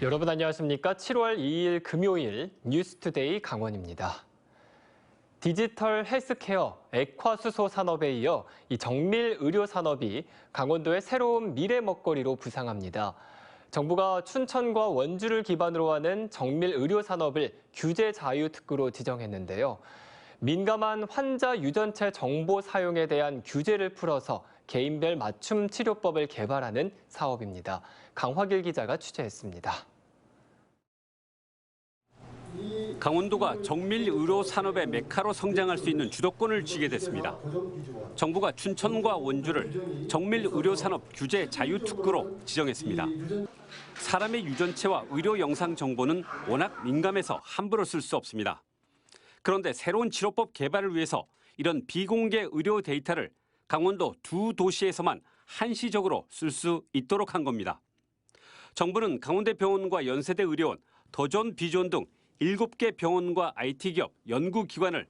여러분 안녕하십니까? 7월 2일 금요일 뉴스투데이 강원입니다. 디지털 헬스케어, 액화수소 산업에 이어 이 정밀 의료 산업이 강원도의 새로운 미래 먹거리로 부상합니다. 정부가 춘천과 원주를 기반으로 하는 정밀 의료 산업을 규제 자유 특구로 지정했는데요. 민감한 환자 유전체 정보 사용에 대한 규제를 풀어서 개인별 맞춤 치료법을 개발하는 사업입니다. 강화길 기자가 취재했습니다. 강원도가 정밀 의료 산업의 메카로 성장할 수 있는 주도권을 쥐게 됐습니다. 정부가 춘천과 원주를 정밀 의료 산업 규제 자유 특구로 지정했습니다. 사람의 유전체와 의료 영상 정보는 워낙 민감해서 함부로 쓸 수 없습니다. 그런데 새로운 치료법 개발을 위해서 이런 비공개 의료 데이터를 강원도 두 도시에서만 한시적으로 쓸 수 있도록 한 겁니다. 정부는 강원대병원과 연세대 의료원, 더존 비존 등 7개 병원과 IT기업, 연구기관을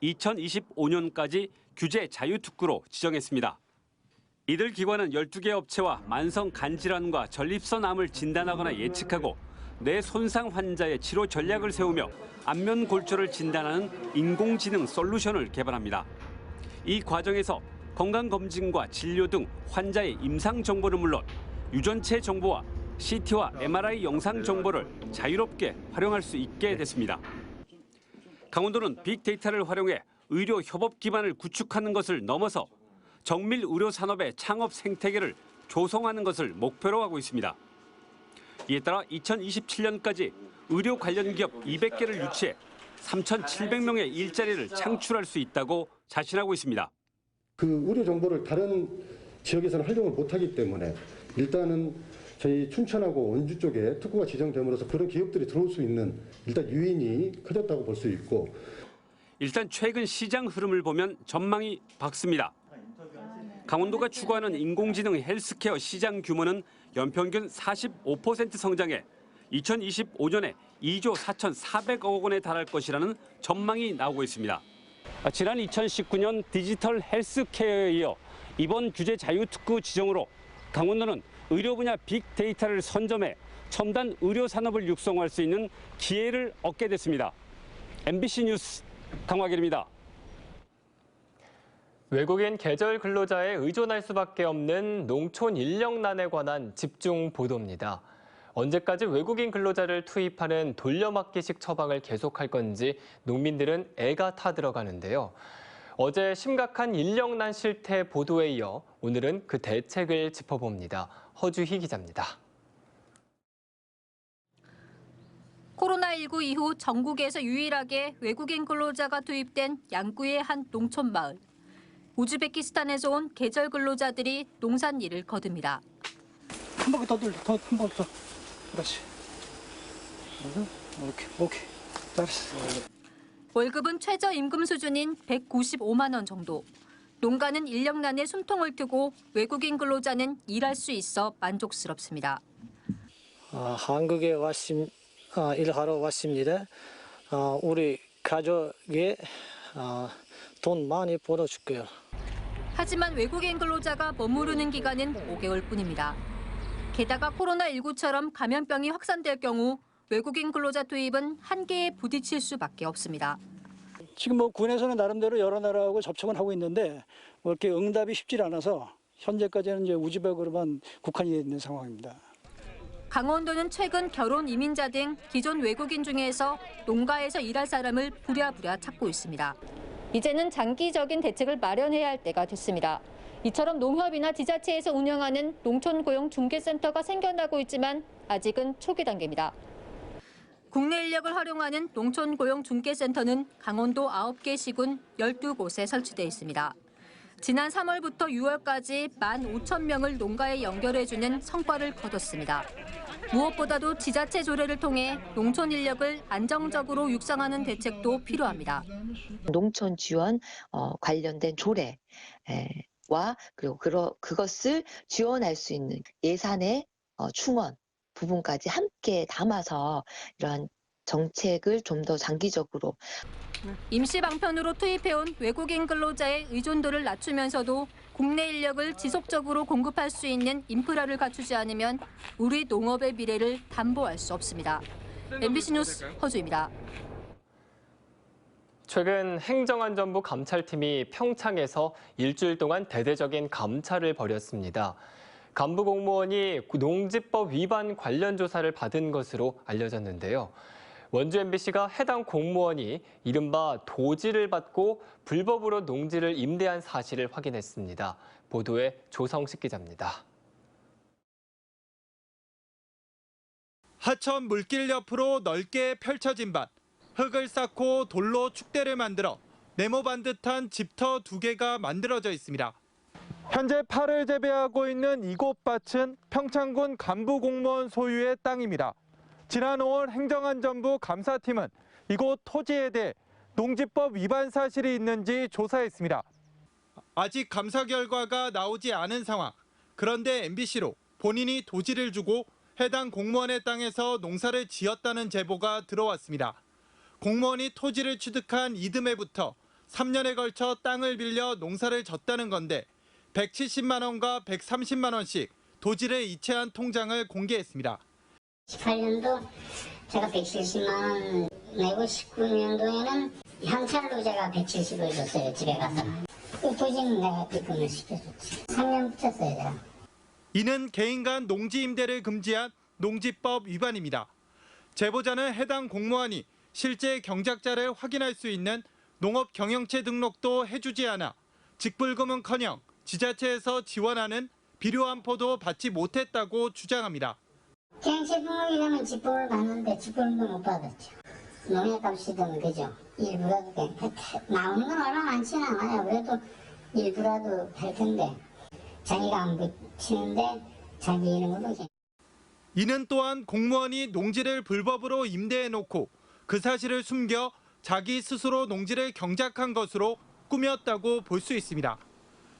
2025년까지 규제 자유특구로 지정했습니다. 이들 기관은 12개 업체와 만성 간질환과 전립선암을 진단하거나 예측하고 뇌 손상 환자의 치료 전략을 세우며 안면 골절을 진단하는 인공지능 솔루션을 개발합니다. 이 과정에서 건강검진과 진료 등 환자의 임상 정보는 물론 유전체 정보와 CT와 MRI 영상 정보를 자유롭게 활용할 수 있게 됐습니다. 강원도는 빅데이터를 활용해 의료 협업 기반을 구축하는 것을 넘어서 정밀 의료 산업의 창업 생태계를 조성하는 것을 목표로 하고 있습니다. 이에 따라 2027년까지 의료 관련 기업 200개를 유치해 3,700명의 일자리를 창출할 수 있다고 자신하고 있습니다. 그 의료 정보를 다른 지역에서는 활용을 못하기 때문에 일단은 저희 춘천하고 원주 쪽에 특구가 지정됨으로써 그런 기업들이 들어올 수 있는 일단 유인이 커졌다고 볼 수 있고. 일단 최근 시장 흐름을 보면 전망이 밝습니다. 강원도가 추구하는 인공지능 헬스케어 시장 규모는 연평균 45% 성장해 2025년에 2조 4,400억 원에 달할 것이라는 전망이 나오고 있습니다. 지난 2019년 디지털 헬스케어에 이어 이번 규제 자유특구 지정으로 강원도는 의료 분야 빅데이터를 선점해 첨단 의료 산업을 육성할 수 있는 기회를 얻게 됐습니다. MBC 뉴스 강화길입니다. 외국인 계절 근로자에 의존할 수밖에 없는 농촌 인력난에 관한 집중 보도입니다. 언제까지 외국인 근로자를 투입하는 돌려막기식 처방을 계속할 건지 농민들은 애가 타들어가는데요. 어제 심각한 인력난 실태 보도에 이어 오늘은 그 대책을 짚어봅니다. 허주희 기자입니다. 코로나19 이후 전국에서 유일하게 외국인 근로자가 투입된 양구의 한 농촌 마을. 우즈베키스탄에서 온 계절 근로자들이 농산일을 거둡니다. 한 바퀴 더 돌려, 한 바퀴 더. 그렇지. 오케이. 잘했어. 월급은 최저임금 수준인 195만 원 정도. 농가는 인력난에 숨통을 트고 외국인 근로자는 일할 수 있어 만족스럽습니다. 한국에 일하러 왔습니다. 우리 가족에 돈 많이 벌어줄게요. 하지만 외국인 근로자가 머무르는 기간은 5개월 뿐입니다. 게다가 코로나19처럼 감염병이 확산될 경우 외국인 근로자 투입은 한계에 부딪힐 수밖에 없습니다. 지금 군에서는 나름대로 여러 나라하고 접촉은 하고 있는데 이렇게 응답이 쉽지 않아서 현재까지는 이제 우즈벡으로만 국한이 되어 있는 상황입니다. 강원도는 최근 결혼 이민자 등 기존 외국인 중에서 농가에서 일할 사람을 부랴부랴 찾고 있습니다. 이제는 장기적인 대책을 마련해야 할 때가 됐습니다. 이처럼 농협이나 지자체에서 운영하는 농촌고용중개센터가 생겨나고 있지만 아직은 초기 단계입니다. 국내 인력을 활용하는 농촌고용중개센터는 강원도 9개 시군 12곳에 설치돼 있습니다. 지난 3월부터 6월까지 15,000명을 농가에 연결해주는 성과를 거뒀습니다. 무엇보다도 지자체 조례를 통해 농촌 인력을 안정적으로 육성하는 대책도 필요합니다. 농촌 지원 관련된 조례와 그리고 그것을 지원할 수 있는 예산의 충원 부분까지 함께 담아서 이러한 정책을 좀 더 장기적으로 임시 방편으로 투입해온 외국인 근로자의 의존도를 낮추면서도 국내 인력을 지속적으로 공급할 수 있는 인프라를 갖추지 않으면 우리 농업의 미래를 담보할 수 없습니다. MBC 뉴스 허주입니다. 최근 행정안전부 감찰팀이 평창에서 일주일 동안 대대적인 감찰을 벌였습니다. 간부 공무원이 농지법 위반 관련 조사를 받은 것으로 알려졌는데요. 원주 MBC가 해당 공무원이 이른바 도지를 받고 불법으로 농지를 임대한 사실을 확인했습니다. 보도에 조성식 기자입니다. 하천 물길 옆으로 넓게 펼쳐진 밭, 흙을 쌓고 돌로 축대를 만들어 네모반 듯한 집터 2개가 만들어져 있습니다. 현재 파를 재배하고 있는 이곳 밭은 평창군 간부 공무원 소유의 땅입니다. 지난 5월 행정안전부 감사팀은 이곳 토지에 대해 농지법 위반 사실이 있는지 조사했습니다. 아직 감사 결과가 나오지 않은 상황. 그런데 MBC로 본인이 도지를 주고 해당 공무원의 땅에서 농사를 지었다는 제보가 들어왔습니다. 공무원이 토지를 취득한 이듬해부터 3년에 걸쳐 땅을 빌려 농사를 졌다는 건데 170만 원과 130만 원씩 도지를 이체한 통장을 공개했습니다. 18년도 제가 170만 원 내고 19년도에는 현찰로 제가 170을 줬어요. 집에 가서. 그 도지는 내가 입금을 시켜줬지. 3년 붙였어요. 제가. 이는 개인 간 농지 임대를 금지한 농지법 위반입니다. 제보자는 해당 공무원이 실제 경작자를 확인할 수 있는 농업 경영체 등록도 해주지 않아 직불금은커녕 지자체에서 지원하는 비료안포도 받지 못했다고 주장합니다. 경영체 등록이 되면 직불을 받는데 직불도 못 받았죠. 농약값이든 그죠. 일부라도 나오는 건 얼마 많지는 않아요. 그래도 일부라도 할 텐데 자기가 안 붙이는데 자기 이름으로. 이는 또한 공무원이 농지를 불법으로 임대해놓고 그 사실을 숨겨 자기 스스로 농지를 경작한 것으로 꾸몄다고 볼 수 있습니다.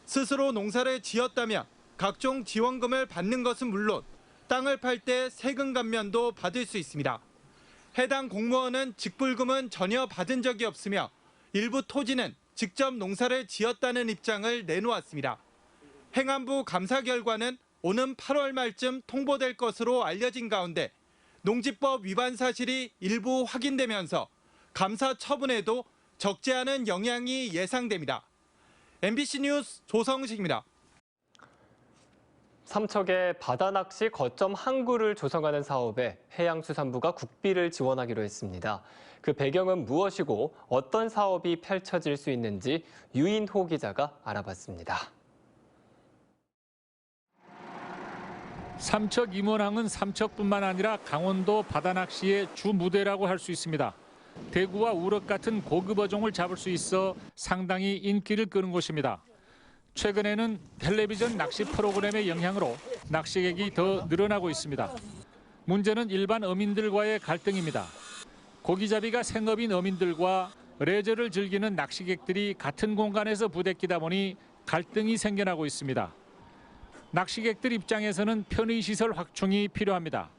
스스로 농사를 지었다면 각종 지원금을 받는 것은 물론 땅을 팔 때 세금 감면도 받을 수 있습니다. 해당 공무원은 직불금은 전혀 받은 적이 없으며 일부 토지는 직접 농사를 지었다는 입장을 내놓았습니다. 행안부 감사 결과는 오는 8월 말쯤 통보될 것으로 알려진 가운데 농지법 위반 사실이 일부 확인되면서 감사 처분에도 적지 않은 영향이 예상됩니다. MBC 뉴스 조성식입니다. 삼척의 바다낚시 거점 항구를 조성하는 사업에 해양수산부가 국비를 지원하기로 했습니다. 그 배경은 무엇이고 어떤 사업이 펼쳐질 수 있는지 유인호 기자가 알아봤습니다. 삼척 임원항은 삼척뿐만 아니라 강원도 바다낚시의 주 무대라고 할 수 있습니다. 대구와 우럭 같은 고급 어종을 잡을 수 있어 상당히 인기를 끄는 곳입니다. 최근에는 텔레비전 낚시 프로그램의 영향으로 낚시객이 더 늘어나고 있습니다. 문제는 일반 어민들과의 갈등입니다. 고기잡이가 생업인 어민들과 레저를 즐기는 낚시객들이 같은 공간에서 부대끼다 보니 갈등이 생겨나고 있습니다. 낚시객들 입장에서는 편의시설 확충이 필요합니다.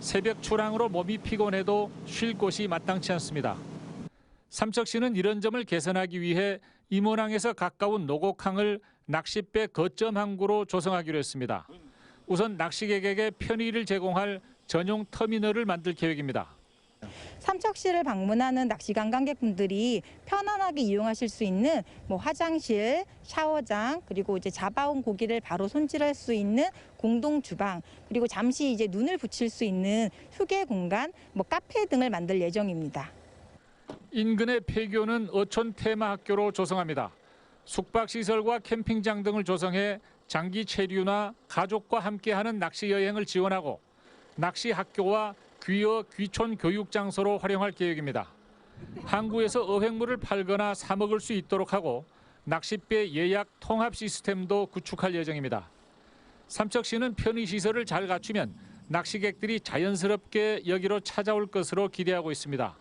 새벽 출항으로 몸이 피곤해도 쉴 곳이 마땅치 않습니다. 삼척시는 이런 점을 개선하기 위해 임원항에서 가까운 노곡항을 낚싯배 거점 항구로 조성하기로 했습니다. 우선 낚시객에게 편의를 제공할 전용 터미널을 만들 계획입니다. 삼척시를 방문하는 낚시 관광객분들이 편안하게 이용하실 수 있는 화장실, 샤워장, 그리고 이제 잡아온 고기를 바로 손질할 수 있는 공동 주방, 그리고 잠시 이제 눈을 붙일 수 있는 휴게 공간, 카페 등을 만들 예정입니다. 인근의 폐교는 어촌 테마학교로 조성합니다. 숙박시설과 캠핑장 등을 조성해 장기 체류나 가족과 함께하는 낚시 여행을 지원하고 낚시 학교와 귀어 귀촌 교육 장소로 활용할 계획입니다. 항구에서 어획물을 팔거나 사 먹을 수 있도록 하고 낚싯배 예약 통합 시스템도 구축할 예정입니다. 삼척시는 편의시설을 잘 갖추면 낚시객들이 자연스럽게 여기로 찾아올 것으로 기대하고 있습니다.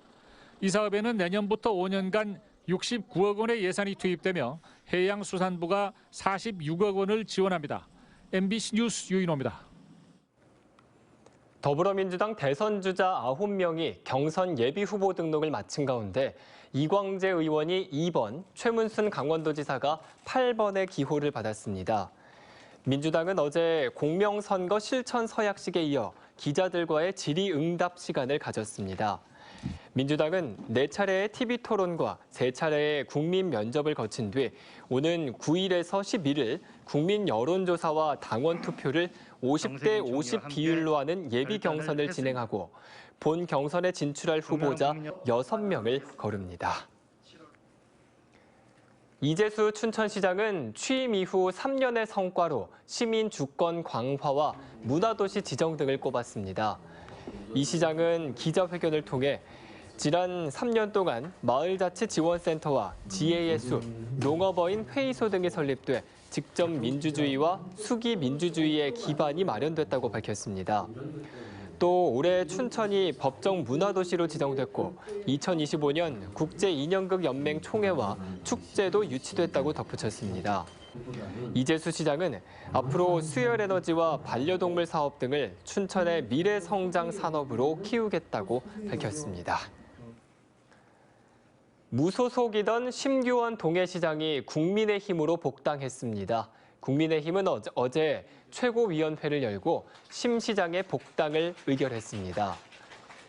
이 사업에는 내년부터 5년간 69억 원의 예산이 투입되며 해양수산부가 46억 원을 지원합니다. MBC 뉴스 유인호입니다. 더불어민주당 대선 주자 9명이 경선 예비 후보 등록을 마친 가운데 이광재 의원이 2번, 최문순 강원도지사가 8번의 기호를 받았습니다. 민주당은 어제 공명선거 실천 서약식에 이어 기자들과의 질의응답 시간을 가졌습니다. 민주당은 4차례의 TV토론과 3차례의 국민 면접을 거친 뒤 오는 9일에서 11일 국민 여론조사와 당원 투표를 50대 50 비율로 하는 예비 경선을 진행하고 본 경선에 진출할 후보자 6명을 거릅니다. 이재수 춘천시장은 취임 이후 3년의 성과로 시민 주권 강화와 문화도시 지정 등을 꼽았습니다. 이 시장은 기자회견을 통해 지난 3년 동안 마을자치지원센터와 지혜의 숲, 농업어인 회의소 등이 설립돼 직접 민주주의와 수기 민주주의의 기반이 마련됐다고 밝혔습니다. 또 올해 춘천이 법정 문화도시로 지정됐고 2025년 국제인형극연맹 총회와 축제도 유치됐다고 덧붙였습니다. 이재수 시장은 앞으로 수열에너지와 반려동물 사업 등을 춘천의 미래성장 산업으로 키우겠다고 밝혔습니다. 무소속이던 심규원 동해시장이 국민의힘으로 복당했습니다. 국민의힘은 어제 최고위원회를 열고 심 시장의 복당을 의결했습니다.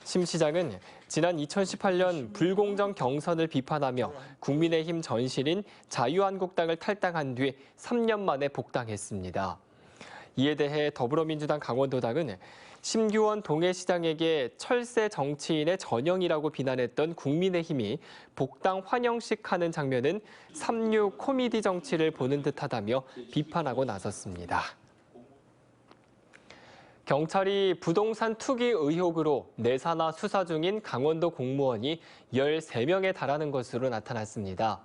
심 시장은 지난 2018년 불공정 경선을 비판하며 국민의힘 전신인 자유한국당을 탈당한 뒤 3년 만에 복당했습니다. 이에 대해 더불어민주당 강원도당은 심규원 동해시장에게 철새 정치인의 전형이라고 비난했던 국민의힘이 복당 환영식 하는 장면은 삼류 코미디 정치를 보는 듯하다며 비판하고 나섰습니다. 경찰이 부동산 투기 의혹으로 내사나 수사 중인 강원도 공무원이 13명에 달하는 것으로 나타났습니다.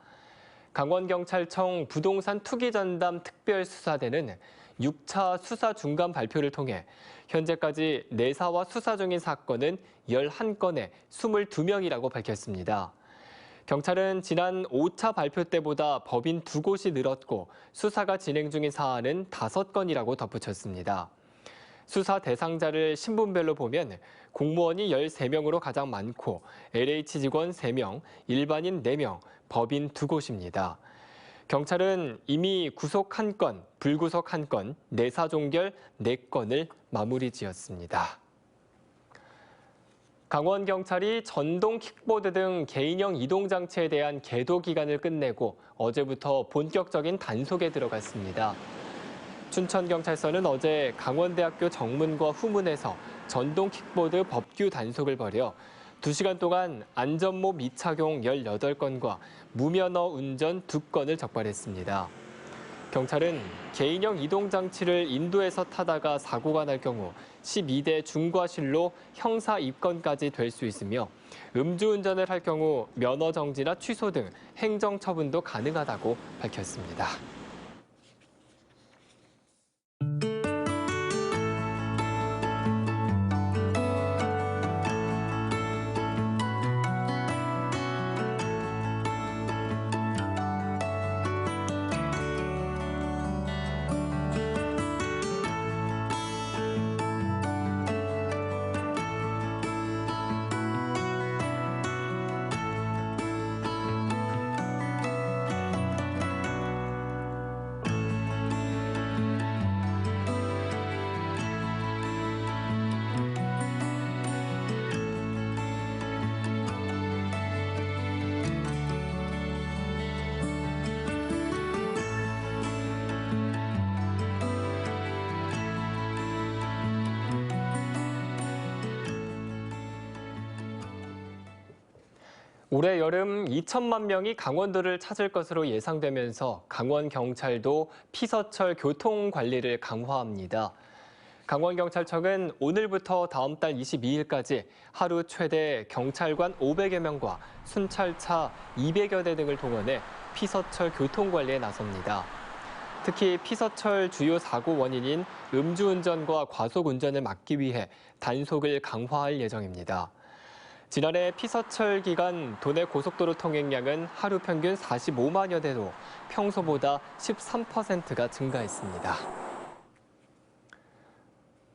강원경찰청 부동산 투기 전담 특별수사대는 6차 수사 중간 발표를 통해 현재까지 내사와 수사 중인 사건은 11건에 22명이라고 밝혔습니다. 경찰은 지난 5차 발표 때보다 법인 2곳이 늘었고 수사가 진행 중인 사안은 5건이라고 덧붙였습니다. 수사 대상자를 신분별로 보면 공무원이 13명으로 가장 많고 LH 직원 3명, 일반인 4명, 법인 2곳입니다. 경찰은 이미 구속 1건, 불구속 1건, 내사 종결 4건을 마무리 지었습니다. 강원경찰이 전동 킥보드 등 개인형 이동장치에 대한 계도 기간을 끝내고 어제부터 본격적인 단속에 들어갔습니다. 춘천경찰서는 어제 강원대학교 정문과 후문에서 전동 킥보드 법규 단속을 벌여 2시간 동안 안전모 미착용 18건과 무면허 운전 2건을 적발했습니다. 경찰은 개인형 이동장치를 인도에서 타다가 사고가 날 경우 12대 중과실로 형사 입건까지 될 수 있으며 음주운전을 할 경우 면허 정지나 취소 등 행정처분도 가능하다고 밝혔습니다. 올해 여름 2천만 명이 강원도를 찾을 것으로 예상되면서 강원경찰도 피서철 교통관리를 강화합니다. 강원경찰청은 오늘부터 다음 달 22일까지 하루 최대 경찰관 500여 명과 순찰차 200여 대 등을 동원해 피서철 교통관리에 나섭니다. 특히 피서철 주요 사고 원인인 음주운전과 과속운전을 막기 위해 단속을 강화할 예정입니다. 지난해 피서철 기간 도내 고속도로 통행량은 하루 평균 45만여 대로 평소보다 13%가 증가했습니다.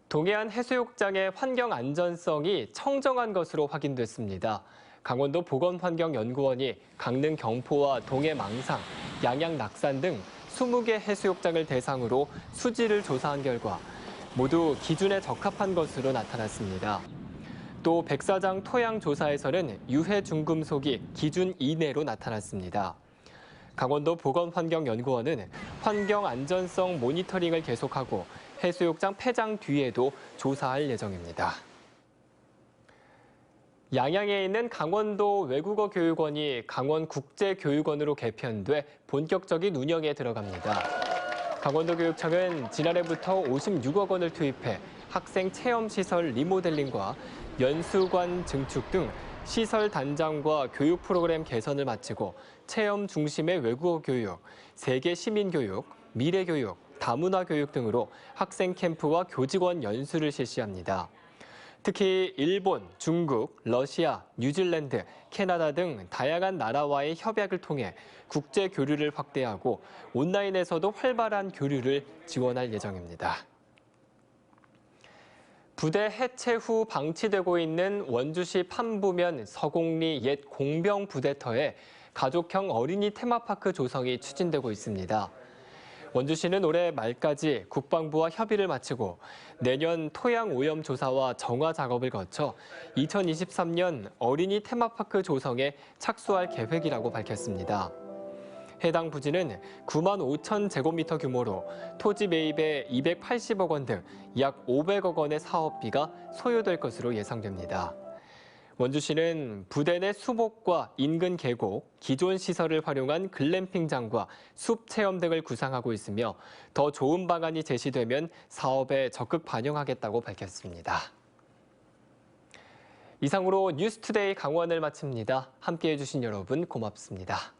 동해안 해수욕장의 환경 안전성이 청정한 것으로 확인됐습니다. 강원도 보건환경연구원이 강릉 경포와 동해 망상, 양양 낙산 등 20개 해수욕장을 대상으로 수질을 조사한 결과 모두 기준에 적합한 것으로 나타났습니다. 또 백사장 토양 조사에서는 유해 중금속이 기준 이내로 나타났습니다. 강원도 보건환경연구원은 환경 안전성 모니터링을 계속하고 해수욕장 폐장 뒤에도 조사할 예정입니다. 양양에 있는 강원도 외국어 교육원이 강원국제교육원으로 개편돼 본격적인 운영에 들어갑니다. 강원도교육청은 지난해부터 56억 원을 투입해 학생 체험시설 리모델링과 연수관 증축 등 시설 단장과 교육 프로그램 개선을 마치고 체험 중심의 외국어 교육, 세계 시민 교육, 미래 교육, 다문화 교육 등으로 학생 캠프와 교직원 연수를 실시합니다. 특히 일본, 중국, 러시아, 뉴질랜드, 캐나다 등 다양한 나라와의 협약을 통해 국제 교류를 확대하고 온라인에서도 활발한 교류를 지원할 예정입니다. 부대 해체 후 방치되고 있는 원주시 판부면 서곡리 옛 공병 부대터에 가족형 어린이 테마파크 조성이 추진되고 있습니다. 원주시는 올해 말까지 국방부와 협의를 마치고 내년 토양 오염 조사와 정화 작업을 거쳐 2023년 어린이 테마파크 조성에 착수할 계획이라고 밝혔습니다. 해당 부지는 9만 5천 제곱미터 규모로 토지 매입에 280억 원 등 약 500억 원의 사업비가 소요될 것으로 예상됩니다. 원주시는 부대 내 수목과 인근 계곡, 기존 시설을 활용한 글램핑장과 숲 체험 등을 구상하고 있으며 더 좋은 방안이 제시되면 사업에 적극 반영하겠다고 밝혔습니다. 이상으로 뉴스투데이 강원을 마칩니다. 함께해 주신 여러분 고맙습니다.